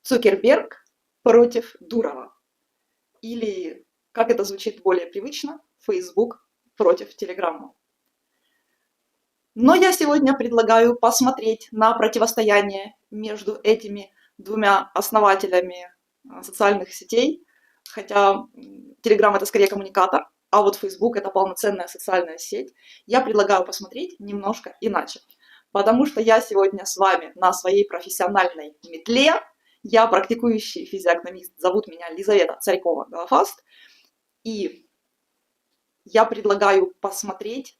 Цукерберг против Дурова. Или, как это звучит более привычно, Facebook против Телеграма. Но я сегодня предлагаю посмотреть на противостояние между этими двумя основателями социальных сетей, хотя Telegram это скорее коммуникатор, а вот Facebook это полноценная социальная сеть. Я предлагаю посмотреть немножко иначе, потому что я сегодня с вами на своей профессиональной метле. Я практикующий физиогномист, зовут меня Лизавета Царькова-Голофаст, и я предлагаю посмотреть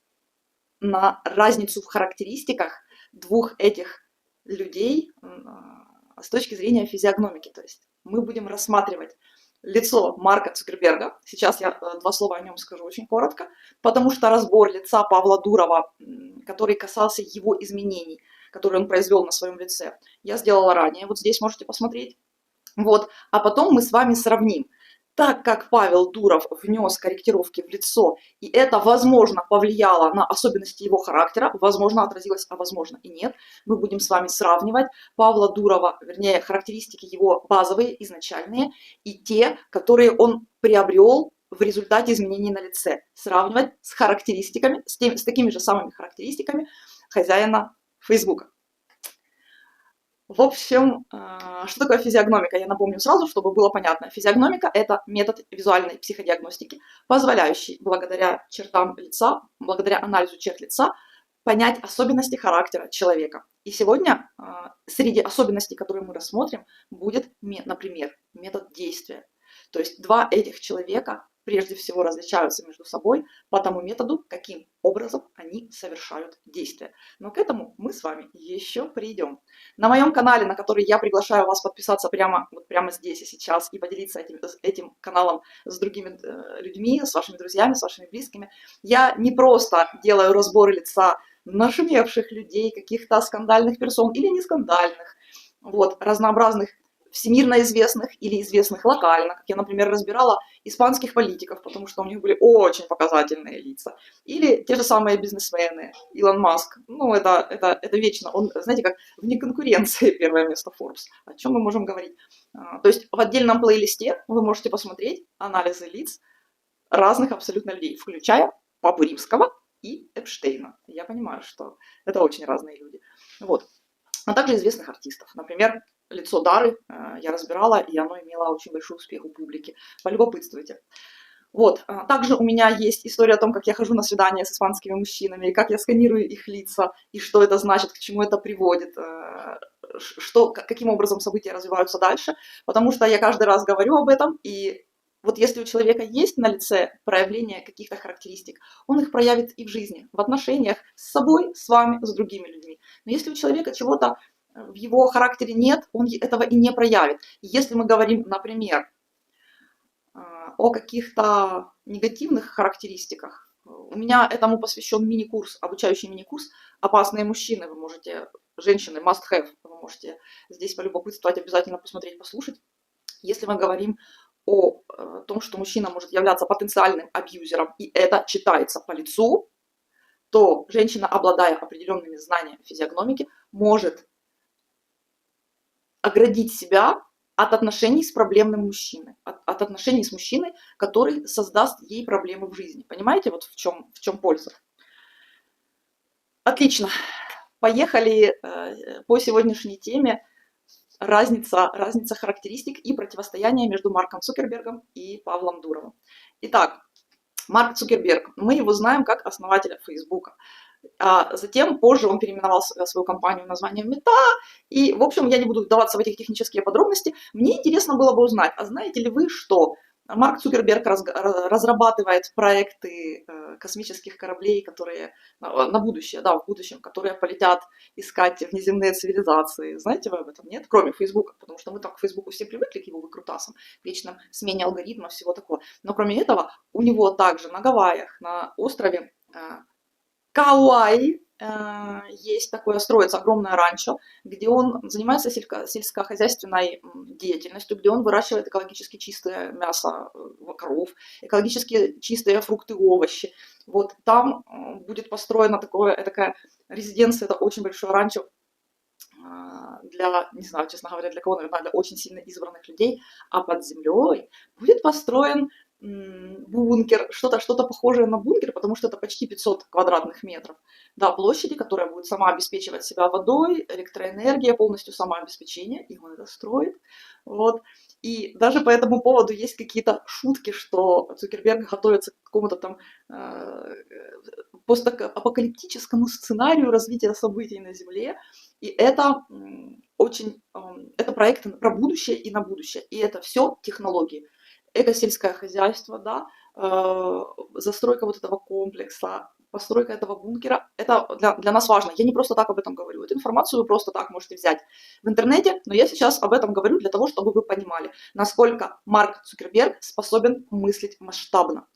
на разницу в характеристиках двух этих людей с точки зрения физиогномики. То есть мы будем рассматривать лицо Марка Цукерберга. Сейчас я два слова о нем скажу очень коротко, потому что разбор лица Павла Дурова, который касался его изменений, которые он произвел на своем лице, я сделала ранее. Вот здесь можете посмотреть. Вот. А потом мы с вами сравним. Так как Павел Дуров внес корректировки в лицо, и это, возможно, повлияло на особенности его характера, возможно, отразилось, а возможно и нет, мы будем с вами сравнивать Павла Дурова, вернее, характеристики его базовые, изначальные, и те, которые он приобрел в результате изменений на лице. Сравнивать с характеристиками, с такими же самыми характеристиками хозяина Фейсбука. В общем, что такое физиогномика? Я напомню сразу, чтобы было понятно. Физиогномика – это метод визуальной психодиагностики, позволяющий благодаря чертам лица, благодаря анализу черт лица, понять особенности характера человека. И сегодня среди особенностей, которые мы рассмотрим, будет, например, метод действия. То есть два этих человека прежде всего различаются между собой по тому методу, каким образом они совершают действия. Но к этому мы с вами еще придем. На моем канале, на который я приглашаю вас подписаться прямо здесь и сейчас и поделиться этим каналом с другими людьми, с вашими друзьями, с вашими близкими, я не просто делаю разборы лица нашумевших людей, каких-то скандальных персон или не скандальных, вот, разнообразных всемирно известных или известных локально, как я, например, разбирала испанских политиков, потому что у них были очень показательные лица. Или те же самые бизнесмены, Илон Маск. Ну, это вечно. Он, знаете, как вне конкуренции первое место Forbes. О чем мы можем говорить? То есть в отдельном плейлисте вы можете посмотреть анализы лиц разных абсолютно людей, включая Папу Римского и Эпштейна. Я понимаю, что это очень разные люди. Вот. А также известных артистов. Например, лицо Дары я разбирала, и оно имело очень большой успех у публики. Полюбопытствуйте. Вот. Также у меня есть история о том, как я хожу на свидания с испанскими мужчинами, и как я сканирую их лица, и что это значит, к чему это приводит, каким образом события развиваются дальше. Потому что я каждый раз говорю об этом, и вот если у человека есть на лице проявление каких-то характеристик, он их проявит и в жизни, в отношениях с собой, с вами, с другими людьми. Но если у человека чего-то в его характере нет, он этого и не проявит. Если мы говорим, например, о каких-то негативных характеристиках, у меня этому посвящен мини-курс, обучающий мини-курс «Опасные мужчины». Вы можете, женщины, must have, вы можете здесь полюбопытствовать, обязательно посмотреть, послушать. Если мы говорим о том, что мужчина может являться потенциальным абьюзером, и это читается по лицу, то женщина, обладая определенными знаниями физиогномики, может оградить себя от отношений с проблемным мужчиной, от отношений с мужчиной, который создаст ей проблемы в жизни. Понимаете, вот в чем польза? Отлично. Поехали по сегодняшней теме. Разница характеристик и противостояние между Марком Цукербергом и Павлом Дуровым. Итак, Марк Цукерберг. Мы его знаем как основателя Фейсбука. А затем, позже он переименовал свою компанию названием Мета. И, в общем, я не буду вдаваться в эти технические подробности. Мне интересно было бы узнать, а знаете ли вы, что Марк Цукерберг разрабатывает проекты космических кораблей, которые на будущее, да, в будущем, которые полетят искать внеземные цивилизации. Знаете вы об этом? Нет? Кроме Фейсбука, потому что мы так к Фейсбуку все привыкли, к его выкрутасам, к вечным смене алгоритмов, всего такого. Но кроме этого, у него также на Гавайях, на острове Кауаи, есть такое, строится огромное ранчо, где он занимается сельскохозяйственной деятельностью, где он выращивает экологически чистое мясо коров, экологически чистые фрукты и овощи. Вот там будет построена такая резиденция, это очень большое ранчо, для, не знаю, честно говоря, для кого, наверное, для очень сильно избранных людей, а под землей будет построен бункер, что-то похожее на бункер, потому что это почти 500 квадратных метров, да, площади, которая будет сама обеспечивать себя водой, электроэнергией, полностью самообеспечение, и он это строит, вот. И даже по этому поводу есть какие-то шутки, что Цукерберг готовится к какому-то там постапокалиптическому сценарию развития событий на Земле, и это это проекты про будущее и на будущее, и это все технологии. Экосельское хозяйство, да, застройка вот этого комплекса, постройка этого бункера, это для нас важно. Я не просто так об этом говорю. Эту информацию вы просто так можете взять в интернете, но я сейчас об этом говорю для того, чтобы вы понимали, насколько Марк Цукерберг способен мыслить масштабно.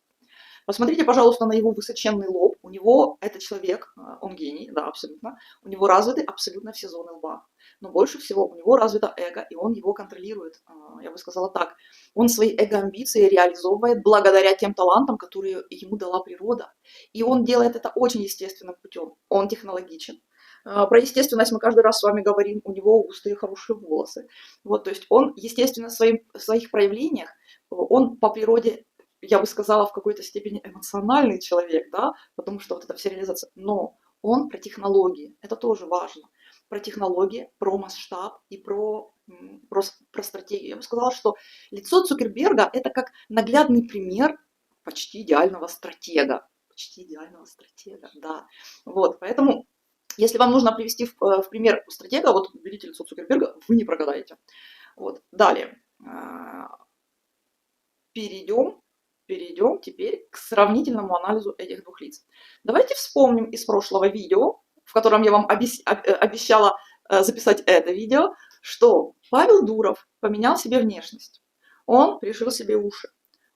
Посмотрите, пожалуйста, на его высоченный лоб. У него, это человек, он гений, да, абсолютно. У него развиты абсолютно все зоны лба. Но больше всего у него развито эго, и он его контролирует. Я бы сказала так. Он свои эго-амбиции реализовывает благодаря тем талантам, которые ему дала природа. И он делает это очень естественным путем. Он технологичен. Про естественность мы каждый раз с вами говорим, у него густые хорошие волосы. Вот, то есть он, естественно, в своих проявлениях, он по природе, я бы сказала, в какой-то степени эмоциональный человек, да, потому что вот это вся реализация, но он про технологии, это тоже важно, про технологии, про масштаб и про стратегию. Я бы сказала, что лицо Цукерберга это как наглядный пример почти идеального стратега, да, вот, поэтому если вам нужно привести в пример стратега, вот берите лицо Цукерберга, вы не прогадаете. Вот, далее, перейдем теперь к сравнительному анализу этих двух лиц. Давайте вспомним из прошлого видео, в котором я вам обещала записать это видео, что Павел Дуров поменял себе внешность. Он пришил себе уши.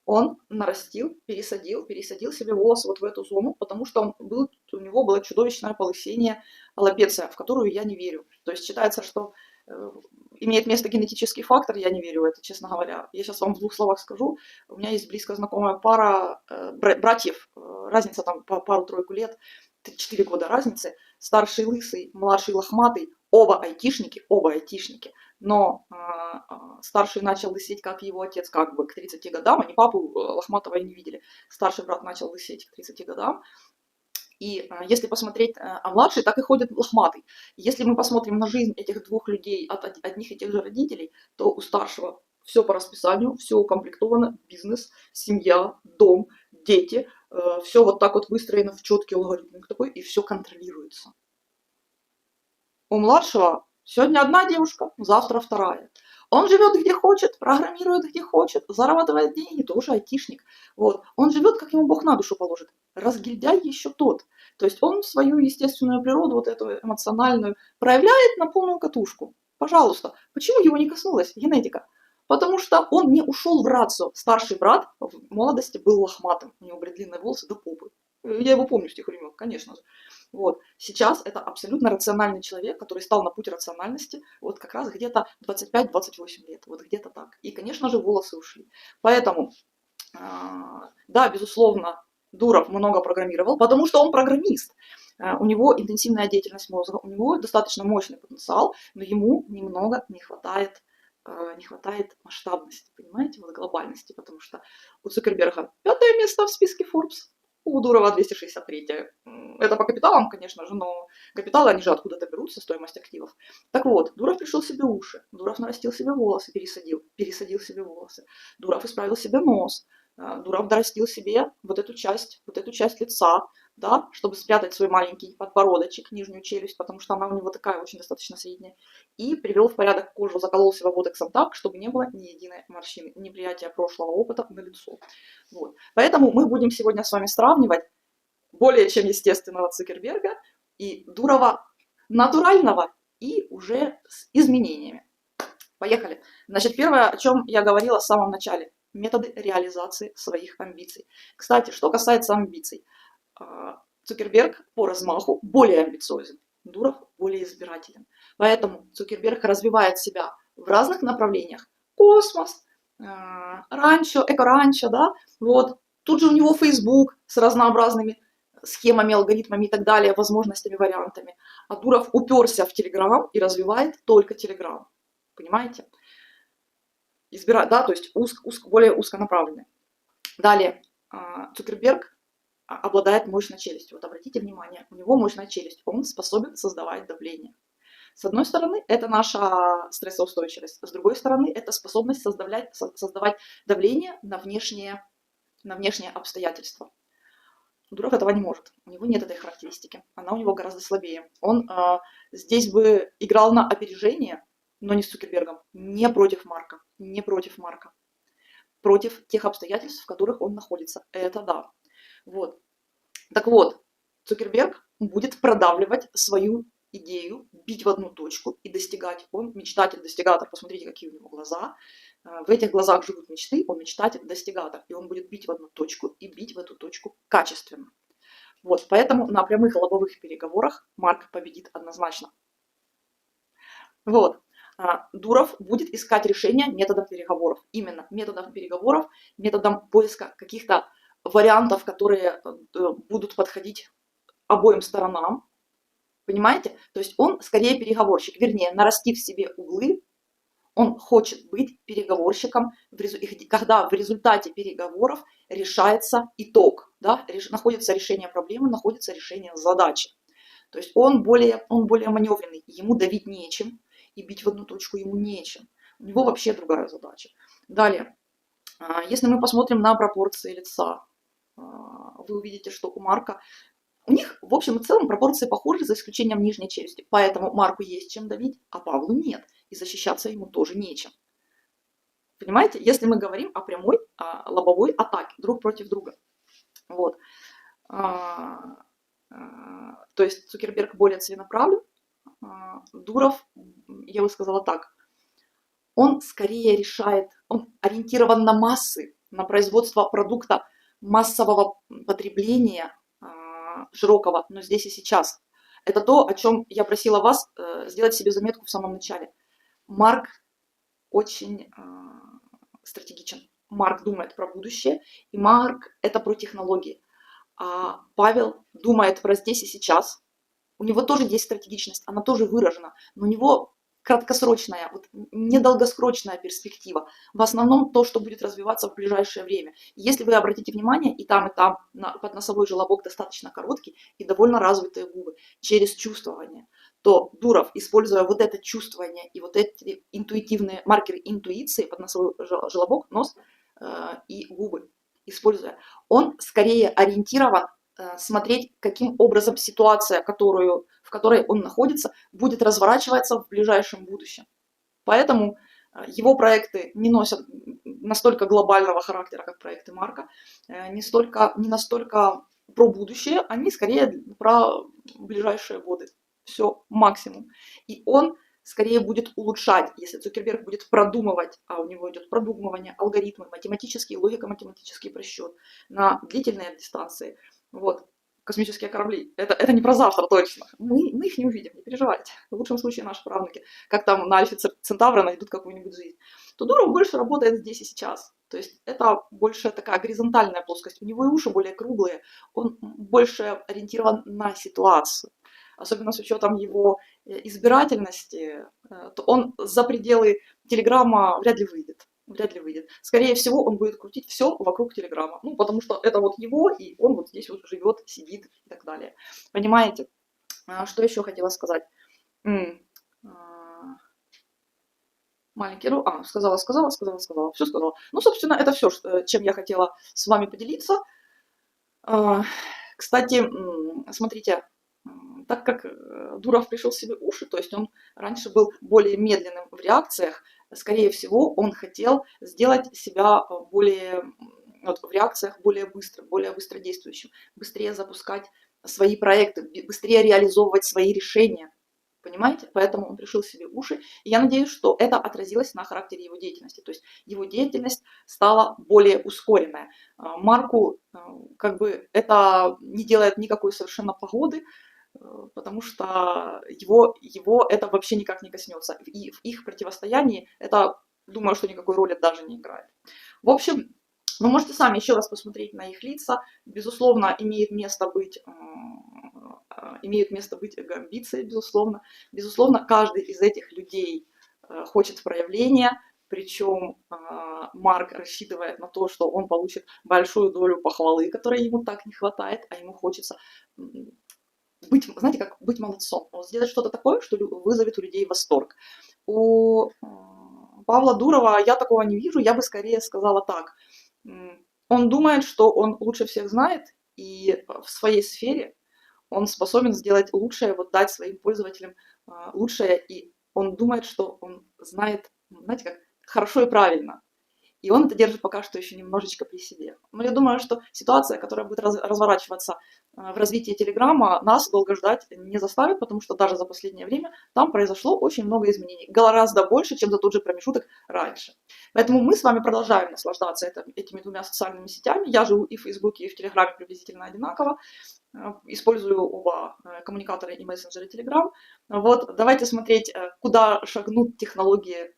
Он нарастил, пересадил себе волосы вот в эту зону, потому что у него было чудовищное полысение, аллопеция, в которую я не верю. То есть считается, что имеет место генетический фактор, я не верю в это, честно говоря. Я сейчас вам в двух словах скажу. У меня есть близко знакомая пара братьев, разница там по пару-тройку лет, 3-4 года разницы. Старший лысый, младший лохматый, оба айтишники, но старший начал лысеть, как его отец, как бы к 30 годам, они папу лохматого и не видели. Старший брат начал лысеть к 30 годам. И если посмотреть, а младший так и ходит лохматый. Если мы посмотрим на жизнь этих двух людей от одних и тех же родителей, то у старшего все по расписанию, все укомплектовано, бизнес, семья, дом, дети, все вот так вот выстроено в четкий алгоритм такой, и все контролируется. У младшего сегодня одна девушка, завтра вторая. Он живет где хочет, программирует где хочет, зарабатывает деньги, тоже айтишник. Вот. Он живет, как ему Бог на душу положит. Разгильдяй еще тот. То есть он свою естественную природу, вот эту эмоциональную, проявляет на полную катушку. Пожалуйста. Почему его не коснулась генетика? Потому что он не ушел в рацию. Старший брат в молодости был лохматым. У него были длинные волосы до попы. Я его помню с тех времен, конечно же. Вот. Сейчас это абсолютно рациональный человек, который стал на путь рациональности вот как раз где-то 25-28 лет. Вот где-то так. И, конечно же, волосы ушли. Поэтому, да, безусловно, Дуров много программировал, потому что он программист. У него интенсивная деятельность мозга, у него достаточно мощный потенциал, но ему немного не хватает масштабности, понимаете, вот глобальности, потому что у Цукерберга 5-е место в списке Forbes, у Дурова 263-е. Это по капиталам, конечно же, но капиталы, они же откуда-то берутся, стоимость активов. Так вот, Дуров пришил себе уши, Дуров нарастил себе волосы, пересадил себе волосы, Дуров исправил себе нос, Дуров дорастил себе вот эту часть лица, да, чтобы спрятать свой маленький подбородочек, нижнюю челюсть, потому что она у него такая очень достаточно средняя, и привел в порядок кожу, заколол себя ботоксом так, чтобы не было ни единой морщины, неприятия прошлого опыта на лицо. Вот. Поэтому мы будем сегодня с вами сравнивать более чем естественного Цукерберга и Дурова натурального и уже с изменениями. Поехали. Значит, первое, о чем я говорила в самом начале. Методы реализации своих амбиций. Кстати, что касается амбиций. Цукерберг по размаху более амбициозен, Дуров более избирателен. Поэтому Цукерберг развивает себя в разных направлениях. Космос, ранчо, эко-ранчо, да, вот. Тут же у него Facebook с разнообразными схемами, алгоритмами и так далее, возможностями, вариантами. А Дуров уперся в Telegram и развивает только Telegram. Понимаете? Избирать, да, то есть более узконаправленный. Далее, Цукерберг обладает мощной челюстью. Вот обратите внимание, у него мощная челюсть, он способен создавать давление. С одной стороны, это наша стрессоустойчивость, с другой стороны, это способность создавать давление на внешние обстоятельства. Дуров этого не может, у него нет этой характеристики, она у него гораздо слабее. Он здесь бы играл на опережение, но не с Цукербергом, не против Марка, против тех обстоятельств, в которых он находится, это да. Вот. Так вот, Цукерберг будет продавливать свою идею, бить в одну точку и достигать. Он мечтатель-достигатор. Посмотрите, какие у него глаза. В этих глазах живут мечты, он мечтатель-достигатор. И он будет бить в одну точку и бить в эту точку качественно. Вот, поэтому на прямых лобовых переговорах Марк победит однозначно. Вот. Дуров будет искать решение методом переговоров. Именно методом переговоров, методом поиска каких-то вариантов, которые будут подходить обоим сторонам. Понимаете? То есть он скорее переговорщик, вернее, нарастив себе углы, он хочет быть переговорщиком, когда в результате переговоров решается итог, да? Находится решение проблемы, находится решение задачи. То есть он более маневренный, ему давить нечем, и бить в одну точку ему нечем. У него вообще другая задача. Далее, если мы посмотрим на пропорции лица, вы увидите, что у Марка, у них в общем и целом пропорции похожи, за исключением нижней челюсти. Поэтому Марку есть чем давить, а Павлу нет. И защищаться ему тоже нечем. Понимаете, если мы говорим о прямой, лобовой атаке друг против друга. Вот. То есть Цукерберг более целенаправлен, Дуров, я бы сказала так, он скорее решает, он ориентирован на массы, на производство продукта массового потребления широкого, но здесь и сейчас. Это то, о чем я просила вас сделать себе заметку в самом начале. Марк очень стратегичен. Марк думает про будущее, и Марк это про технологии. А Павел думает про здесь и сейчас. У него тоже есть стратегичность, она тоже выражена, но у него краткосрочная, вот недолгосрочная перспектива. В основном то, что будет развиваться в ближайшее время. Если вы обратите внимание, и там подносовой желобок достаточно короткий и довольно развитые губы через чувствование, то Дуров, используя вот это чувствование и вот эти интуитивные маркеры интуиции, подносовой желобок, нос и губы, используя, он скорее ориентирован смотреть, каким образом ситуация, в которой он находится, будет разворачиваться в ближайшем будущем. Поэтому его проекты не носят настолько глобального характера, как проекты Марка, не настолько про будущее, они скорее про ближайшие годы. Все, максимум. И он скорее будет улучшать, если Цукерберг будет продумывать, а у него идет продумывание, алгоритмы, математический, логико-математический просчет на длительные дистанции. Вот, космические корабли. Это не про завтра точно. Мы их не увидим, не переживайте. В лучшем случае наши правнуки, как там на Альфе Центавра найдут какую-нибудь жизнь. То Дуров больше работает здесь и сейчас. То есть это больше такая горизонтальная плоскость. У него и уши более круглые. Он больше ориентирован на ситуацию. Особенно с учетом его избирательности, то он за пределы Телеграма вряд ли выйдет. Скорее всего, он будет крутить все вокруг Телеграма. Ну, потому что это вот его, и он вот здесь вот живет, сидит и так далее. Понимаете? Что еще хотела сказать? Маленький, сказала. Все сказала. Ну, собственно, это все, чем я хотела с вами поделиться. Кстати, смотрите, так как Дуров пришел себе уши, то есть он раньше был более медленным в реакциях, скорее всего, он хотел сделать себя в реакциях более быстродействующим, быстрее запускать свои проекты, быстрее реализовывать свои решения. Понимаете? Поэтому он пришил себе уши. И я надеюсь, что это отразилось на характере его деятельности. То есть его деятельность стала более ускоренная. Марку это не делает никакой совершенно погоды, потому что его это вообще никак не коснется. И в их противостоянии это, думаю, что никакой роли даже не играет. В общем, Но можете сами еще раз посмотреть на их лица. Безусловно, имеют место быть амбиции, безусловно. Безусловно, каждый из этих людей хочет проявления, причем Марк рассчитывает на то, что он получит большую долю похвалы, которой ему так не хватает, а ему хочется быть, знаете, как быть молодцом, вот сделать что-то такое, что вызовет у людей восторг. У Павла Дурова я такого не вижу, я бы скорее сказала так. Он думает, что он лучше всех знает, и в своей сфере он способен сделать лучшее, вот дать своим пользователям лучшее, и он думает, что он знает, знаете, как хорошо и правильно. И он это держит пока что еще немножечко при себе. Но я думаю, что ситуация, которая будет разворачиваться в развитии Телеграма, нас долго ждать не заставит, потому что даже за последнее время там произошло очень много изменений. Гораздо больше, чем за тот же промежуток раньше. Поэтому мы с вами продолжаем наслаждаться этими двумя социальными сетями. Я живу и в Фейсбуке, и в Телеграме приблизительно одинаково. Использую оба коммуникатора и мессенджеры Telegram. Вот, давайте смотреть, куда шагнут технологии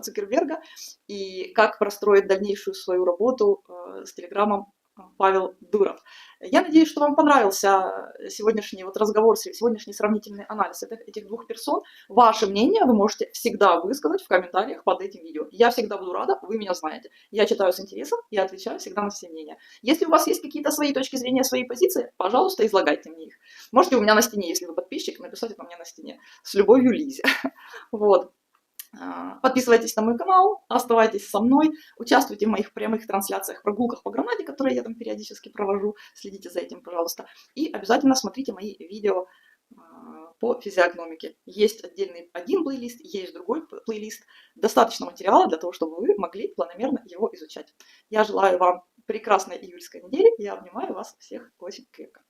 Цукерберга и как простроить дальнейшую свою работу с Телеграмом Павел Дуров. Я надеюсь, что вам понравился сегодняшний разговор, сегодняшний сравнительный анализ этих двух персон. Ваше мнение вы можете всегда высказать в комментариях под этим видео. Я всегда буду рада, вы меня знаете. Я читаю с интересом и отвечаю всегда на все мнения. Если у вас есть какие-то свои точки зрения, свои позиции, пожалуйста, излагайте мне их. Можете у меня на стене, если вы подписчик, написать это мне на стене. С любовью, Лизе. Вот. Подписывайтесь на мой канал, оставайтесь со мной, участвуйте в моих прямых трансляциях, прогулках по Гранаде, которые я там периодически провожу, следите за этим, пожалуйста. И обязательно смотрите мои видео по физиогномике. Есть отдельный один плейлист, есть другой плейлист. Достаточно материала для того, чтобы вы могли планомерно его изучать. Я желаю вам прекрасной июльской недели. Я обнимаю вас всех очень крепко.